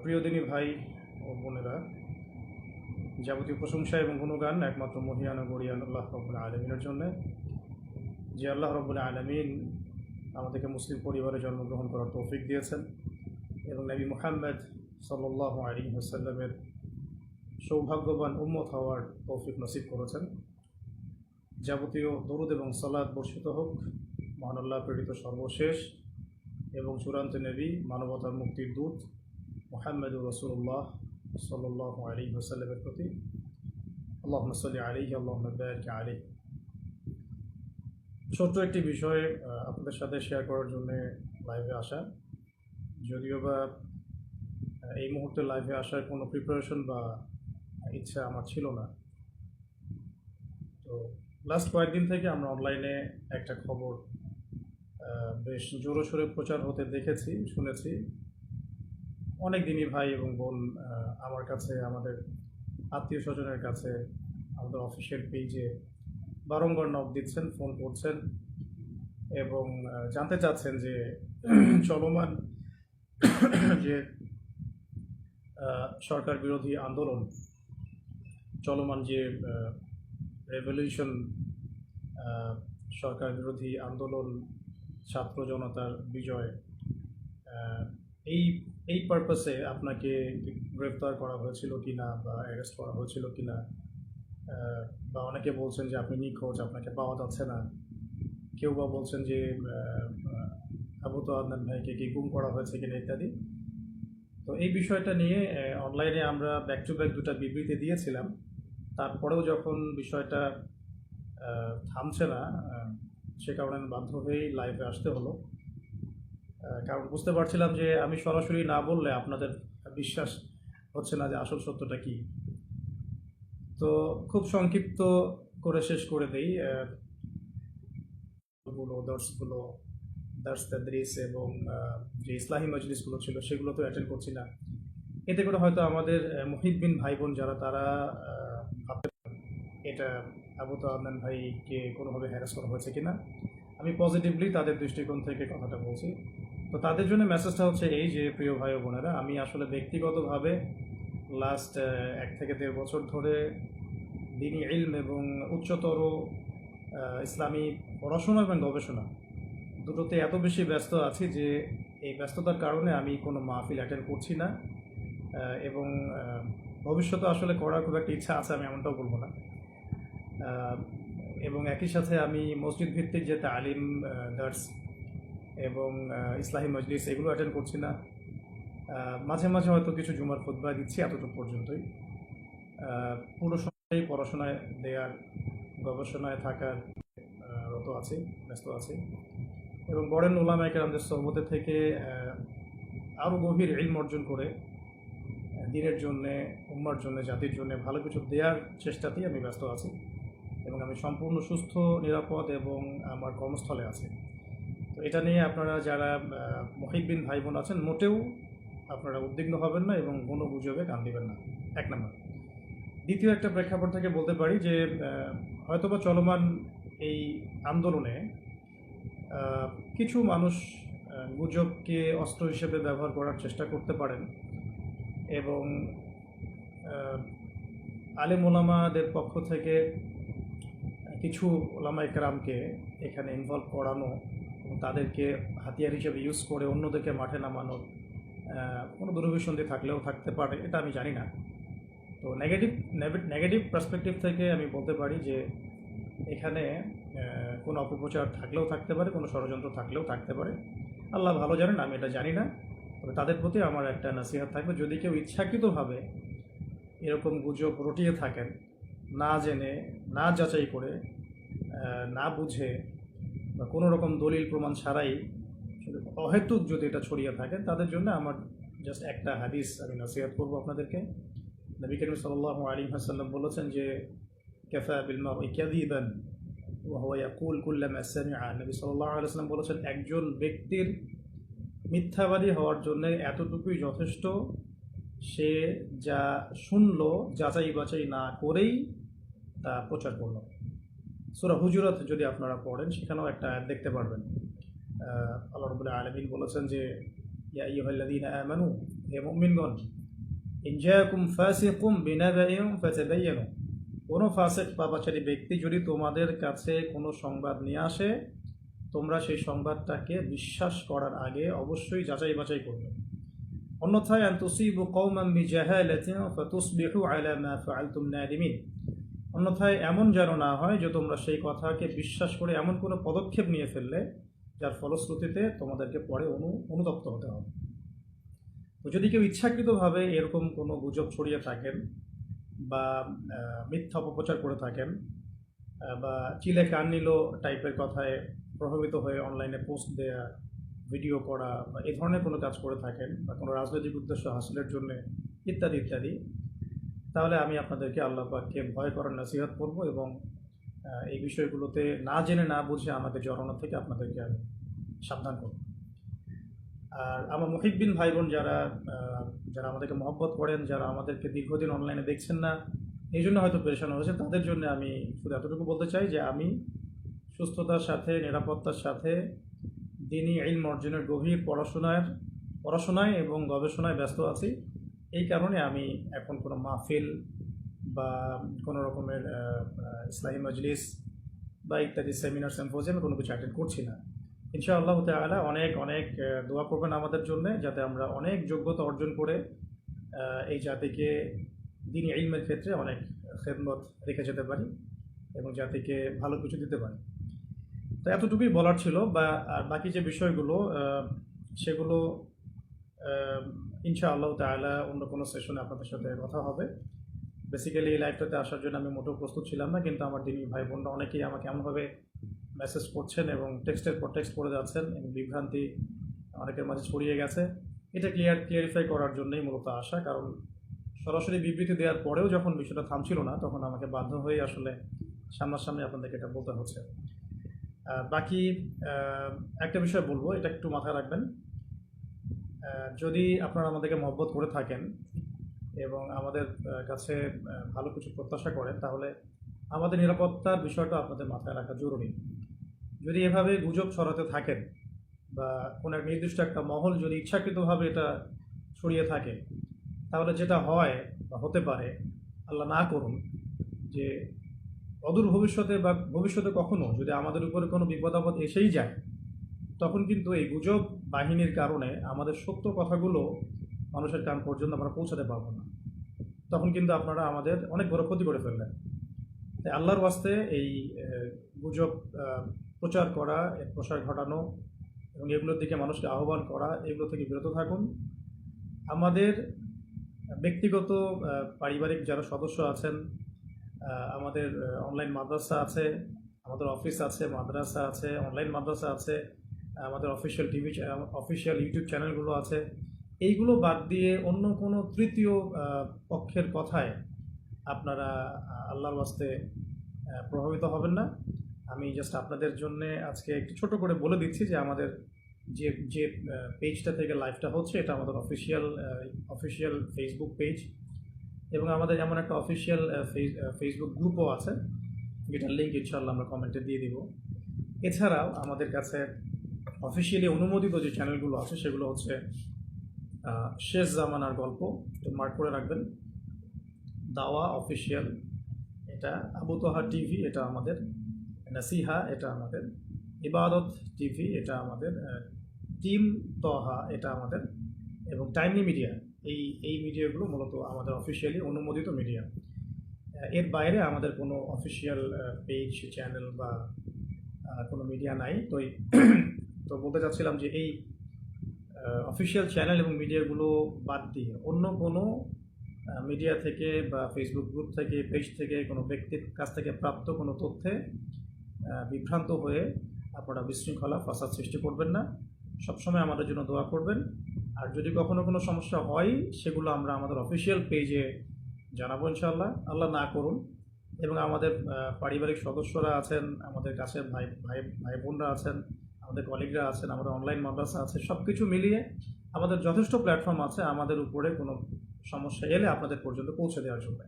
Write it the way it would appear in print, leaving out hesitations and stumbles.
প্রিয় দিনী ভাই ও বোনেরা, যাবতীয় প্রশংসা এবং গুণগান একমাত্র মহিয়ান ও গরিয়ান আল্লাহ রব্বুল আলমিনের জন্য, যে আল্লাহ রব্বুল আলমিন আমাদেরকে মুসলিম পরিবারে জন্মগ্রহণ করার তৌফিক দিয়েছেন এবং নবী মুহাম্মদ সাল্লাল্লাহু আলাইহি ওয়াসাল্লামের সৌভাগ্যবান উম্মত হওয়ার তৌফিক নসিব করেছেন। যাবতীয় দরুদ এবং সালাত বর্ষিত হোক মহান আল্লাহ প্রেরিত সর্বশেষ এবং চূড়ান্ত নবী, মানবতার মুক্তির দূত মুহাম্মদুর রাসূলুল্লাহ সাল্লাল্লাহু আলাইহি ওয়াসাল্লামের প্রতি। আল্লাহুম্মা সাল্লি আলাইহি আল্লাহুম্মা বারিক আলাইহি। ছোট্ট একটি বিষয় আপনাদের সাথে শেয়ার করার জন্য লাইভে আসা, যদিও বা এই মুহূর্তে লাইভে আসার কোনো প্রিপারেশন বা ইচ্ছা আমার ছিল না। তো লাস্ট কয়েকদিন থেকে আমরা অনলাইনে একটা খবর বেশ জোরসোরে প্রচার হতে দেখেছি, শুনেছি। অনেক দিনই ভাই এবং বোন আমার কাছে, আমাদের আত্মীয় স্বজনের কাছে, আমাদের অফিসিয়াল পেজে বারংবার নক দিচ্ছেন, ফোন করছেন এবং জানতে চাচ্ছেন যে চলমান যে সরকার বিরোধী আন্দোলন, চলমান যে রেভলিউশন, সরকার বিরোধী আন্দোলন, ছাত্র জনতার বিজয়, এই এই পারপাসে আপনাকে গ্রেফতার করা হয়েছিল কি না বা অ্যারেস্ট করা হয়েছিল কি না, বা অনেকে বলছেন যে আপনি নিখোঁজ, আপনাকে পাওয়া যাচ্ছে না। কেউ বা বলছেন যে আবু তো আদনান ভাইকে কি গুম করা হয়েছে কিনা ইত্যাদি। তো এই বিষয়টা নিয়ে অনলাইনে আমরা ব্যাক টু ব্যাক দুটা বিবৃতি দিয়েছিলাম। তারপরেও যখন বিষয়টা থামছে না, সে কারণে আমি বাধ্য হয়েই লাইভে আসতে হলো। কারণ বুঝতে পারছিলাম যে আমি সরাসরি না বললে আপনাদের বিশ্বাস হচ্ছে না যে আসল সত্যটা কি। তো খুব সংক্ষিপ্ত করে শেষ করে দেই। দর্শগুলো, দার্স তাদরিস এবং যে ইসলাহি মজলিসগুলো ছিল সেগুলো তো অ্যাটেন্ড করছি না। এতে করে হয়তো আমাদের মুহিব্বিন ভাই বোন যারা, তারা ভাবতে এটা আবু তো আদনান ভাইকে কোনোভাবে হ্যারাস করা হয়েছে কিনা। আমি পজিটিভলি তাদের দৃষ্টিকোণ থেকে কথাটা বলছি। তো তাদের জন্য মেসেজটা হচ্ছে এই যে, প্রিয় ভাই ও বোনেরা, আমি আসলে ব্যক্তিগতভাবে লাস্ট 1 থেকে 1.5 বছর ধরে দ্বীনি ইলম এবং উচ্চতর ইসলামী পড়াশোনা এবং গবেষণা দুটোতে এত বেশি ব্যস্ত আছি যে এই ব্যস্ততার কারণে আমি কোনো মাহফিল অ্যাটেন্ড করছি না, এবং ভবিষ্যতে আসলে করার খুব একটা ইচ্ছা আছে, আমি এমনটাও বলবো না। এবং একই সাথে আমি মসজিদ ভিত্তিক যে তালিম, দার্স এবং ইসলাহি মজলিস এগুলো অ্যাটেন্ড করছি না। মাঝে মাঝে হয়তো কিছু জুমার খুতবা দিচ্ছি, এতটুকু পর্যন্তই। পুরো সময় পড়াশোনায় দেওয়ার, গবেষণায় থাকার রত আছি, ব্যস্ত আছি। এবং বড়েন উলামায়ে কেরামদের সোহবতে থেকে আরও গভীর ইলম অর্জন করে দ্বীনের জন্যে, উম্মার জন্যে, জাতির জন্যে ভালো কিছু দেওয়ার চেষ্টাতেই আমি ব্যস্ত আছি এবং আমি সম্পূর্ণ সুস্থ, নিরাপদ এবং আমার কর্মস্থলে আছি। তো এটা নিয়ে আপনারা যারা মুহিব্বিন ভাই বোন আছেন, মোটেও আপনারা উদ্বিগ্ন হবেন না এবং কোনো গুজবে কান দিবেন না, 1 নম্বর। দ্বিতীয় একটা প্রেক্ষাপট থেকে বলতে পারি যে হয়তোবা চলমান এই আন্দোলনে কিছু মানুষ গুজবকে অস্ত্র হিসেবে ব্যবহার করার চেষ্টা করতে পারেন এবং আলেম ওলামাদের পক্ষ থেকে কিছু ওলামায়ে কেরামকে এখানে ইনভলভ করানো এবং তাদেরকে হাতিয়ার হিসেবে ইউজ করে অন্যদেরকে মাঠে নামানোর কোনো দুরভিসন্ধি থাকলেও থাকতে পারে, এটা আমি জানি না। তো নেগেটিভ পার্সপেক্টিভ থেকে আমি বলতে পারি যে এখানে কোনো অপপ্রচার থাকলেও থাকতে পারে, কোনো ষড়যন্ত্র থাকলেও থাকতে পারে। আল্লাহ ভালো জানেন, আমি এটা জানি না। তবে তাদের প্রতি আমার একটা নসিহত থাকবে, যদি কেউ ইচ্ছাকৃতভাবে এরকম গুজব রটিয়ে থাকেন, না জেনে, না যাচাই করে, না বুঝে বা কোনো রকম দলিল প্রমাণ ছাড়াই অহেতুক যদি এটা ছড়িয়ে থাকেন, তাদের জন্য আমার জাস্ট একটা হাদিস আমি নসিহত করবো আপনাদেরকে। নবী করিম সাল্লাল্লাহু আলাইহি ওয়াসাল্লাম বলেছেন যে, কাফা বিল মারই কাযিবান ওয়া হুয়া ইয়াকুল কুল্লামা সামিআ। নবী সাল্লাল্লাহু আলাইহি ওয়াসাল্লাম বলেছেন, একজন ব্যক্তির মিথ্যাবাদী হওয়ার জন্য এতটুকুই যথেষ্ট, সে যা শুনল যাচাই বাছাই না করেই তা প্রচার করল। সূরা হুজুরাত যদি আপনারা পড়েন, সেখানেও একটা আয়াত দেখতে পারবেন। আল্লাহ রাব্বুল আলামিন বলেছেন যে, ইয়া আইয়ুহাল্লাযীনা আমানু হে মুমিনগণ, ইন জাআকুম ফাসিকুম বিনাবাইন ফাতাবায়ানু, কোনো ফাসিক পাপাচারী ব্যক্তি যদি তোমাদের কাছে কোনো সংবাদ নিয়ে আসে, তোমরা সেই সংবাদটাকে বিশ্বাস করার আগে অবশ্যই যাচাই বাছাই করবে। অন্যথায় আন তুসিবু কওমান বিজাহালাতিন ফাতুসবিহু আলা মা ফাআলতুম নাদিমিন, অন্যথায় এমন যেন না হয় যে তোমরা সেই কথাকে বিশ্বাস করে এমন কোনো পদক্ষেপ নিয়ে ফেললে যার ফলশ্রুতিতে তোমাদেরকে পরে অনুতপ্ত হতে হবে। তো যদি কেউ ইচ্ছাকৃতভাবে এরকম কোনো গুজব ছড়িয়ে থাকেন বা মিথ্যা অপপ্রচার করে থাকেন বা চিলে কান নিল টাইপের কথায় প্রভাবিত হয়ে অনলাইনে পোস্ট দেয়া, ভিডিও করা বা এ ধরনের কোনো কাজ করে থাকেন বা কোনো রাজনৈতিক উদ্দেশ্য হাসিলের জন্য ইত্যাদি ইত্যাদি, তাহলে আমি আপনাদেরকে আল্লাহ পাককে ভয় করার নসিহত করব এবং এই বিষয়গুলোতে না জেনে না বুঝে আমাকে জড়ানো থেকে আপনাদেরকে আমি সাবধান করব। আর আমার মুহিব্বিন ভাই বোন যারা যারা আমাদেরকে মহব্বত করেন, যারা আমাদেরকে দীর্ঘদিন অনলাইনে দেখছেন না, এই জন্য হয়তো পেরেশান হয়েছে, তাদের জন্য আমি শুধু এতটুকু বলতে চাই যে আমি সুস্থতার সাথে, নিরাপত্তার সাথে দ্বীনি ইলম অর্জনের গভীর পড়াশোনায় এবং গবেষণায় ব্যস্ত আছি। এই কারণে আমি এখন কোনো মাহফিল বা কোনো রকমের ইসলামী মজলিস বা ইত্যাদি সেমিনার সিম্পোজিয়ামে কোনো কিছু অ্যাটেন্ড করছি না। ইনশাআল্লাহ তাআলা অনেক অনেক দোয়া করবেন আমাদের জন্য, যাতে আমরা অনেক যোগ্যতা অর্জন করে এই জাতিকে দ্বীনি ইলমের ক্ষেত্রে অনেক খেদমত রেখে যেতে পারি এবং জাতিকে ভালো কিছু দিতে পারি। তো এতটুকুই বলার ছিল। আর বাকি যে বিষয়গুলো সেগুলো ইনশাআল্লাহ তাআলা অন্য কোনো সেশনে আপনাদের সাথে কথা হবে। বেসিক্যালি এই লাইভটাতে আসার জন্য আমি মোটেও প্রস্তুত ছিলাম না, কিন্তু আমার দিনী ভাই বোনরা অনেকেই আমাকে এমনভাবে মেসেজ করছেন এবং টেক্সটের পর টেক্সট করে যাচ্ছেন এবং বিভ্রান্তি অনেকের মাঝে ছড়িয়ে গেছে। এটা ক্লিয়ারিফাই করার জন্যই মূলত আসা, কারণ সরাসরি বিবৃতি দেওয়ার পরেও যখন বিষয়টা থামছিল না, তখন আমাকে বাধ্য হয়ে আসলে সামনাসামনি আপনাদেরকে এটা বলতে হচ্ছে। বাকি একটা বিষয় বলবো, এটা একটু মাথায় রাখবেন। যদি আপনারা আমাদেরকে মহব্বত করে থাকেন এবং আমাদের কাছে ভালো কিছু প্রত্যাশা করেন, তাহলে আমাদের নিরাপত্তার বিষয়টা আপনাদের মাথায় রাখা জরুরি। যদি এভাবে গুজব ছড়াতে থাকেন বা কোনো এক নির্দিষ্ট একটা মহল যদি ইচ্ছাকৃতভাবে এটা ছড়িয়ে থাকে, তাহলে যেটা হয় বা হতে পারে, আল্লাহ না করুন, যে অদূর ভবিষ্যতে বা ভবিষ্যতে কখনো যদি আমাদের উপরে কোনো বিপদ আপদ এসেই যায়, তখন কিন্তু এই গুজব বাহিনীর কারণে আমাদের সত্য কথাগুলো মানুষের কান পর্যন্ত আমরা পৌঁছাতে পারবো না। তখন কিন্তু আপনারা আমাদের অনেক বড় ক্ষতি করে ফেললেন। তাই আল্লাহর ওয়াস্তে এই গুজব প্রচার করা, এর প্রসার ঘটানো এবং এগুলোর দিকে মানুষকে আহ্বান করা, এগুলো থেকে বিরত থাকুন। আমাদের ব্যক্তিগত পারিবারিক যারা সদস্য আছেন, আমাদের অনলাইন মাদ্রাসা আছে, আমাদের অফিস আছে, মাদ্রাসা আছে, অনলাইন মাদ্রাসা আছে, আমাদের অফিসিয়াল ইউটিউব চ্যানেলগুলো আছে, এইগুলো বাদ দিয়ে অন্য কোনো তৃতীয় পক্ষের কথায় আপনারা আল্লাহর ওয়াস্তে প্রভাবিত হবেন না। আমি জাস্ট আপনাদের জন্য আজকে একটু ছোট করে বলে দিচ্ছি যে আমাদের যে পেজটা থেকে লাইভটা হচ্ছে, এটা আমাদের অফিসিয়াল ফেসবুক পেজ এবং আমাদের এমন একটা অফিসিয়াল ফেসবুক গ্রুপও আছে, যেটার লিঙ্ক ইনশাআল্লাহ আমরা কমেন্টে দিয়ে দিব। এছাড়াও আমাদের কাছে অফিসিয়ালি অনুমোদিত যে চ্যানেলগুলো আছে, সেগুলো হচ্ছে শেষ জামানার গল্প, এটা মার্ক করে রাখবেন, দাওয়া অফিসিয়াল, এটা আবু তোহা টিভি, এটা আমাদের নাসিহা, এটা আমাদের ইবাদত টিভি, এটা আমাদের টিম তোহা, এটা আমাদের, এবং টাইমলি মিডিয়া। এই মিডিয়াগুলো মূলত আমাদের অফিসিয়ালি অনুমোদিত মিডিয়া। এর বাইরে আমাদের কোনো অফিসিয়াল পেজ, চ্যানেল বা কোনো মিডিয়া নাই। তো বলতে চাচ্ছিলাম যে এই অফিসিয়াল চ্যানেল এবং মিডিয়াগুলো বাদ দিয়ে অন্য কোনো মিডিয়া থেকে বা ফেসবুক গ্রুপ থেকে, পেজ থেকে, কোনো ব্যক্তির কাছ থেকে প্রাপ্ত কোনো তথ্যে বিভ্রান্ত হয়ে আপনারা বিশৃঙ্খলা, ফাসাদ সৃষ্টি করবেন না। সবসময় আমাদের জন্য দোয়া করবেন। আর যদি কখনো কোনো সমস্যা হয়, সেগুলো আমরা আমাদের অফিসিয়াল পেজে জানাবো ইনশাআল্লাহ। আল্লাহ না করুন। এবং আমাদের পারিবারিক সদস্যরা আছেন, আমাদের কাছে ভাই বোনরা আছেন, আমাদের কলিগরা আছেন, আমাদের অনলাইন মাদ্রাসা আছে, সব কিছু মিলিয়ে আমাদের যথেষ্ট প্ল্যাটফর্ম আছে আমাদের উপরে কোনো সমস্যা এলে আপনাদের পর্যন্ত পৌঁছে দেওয়ার জন্য।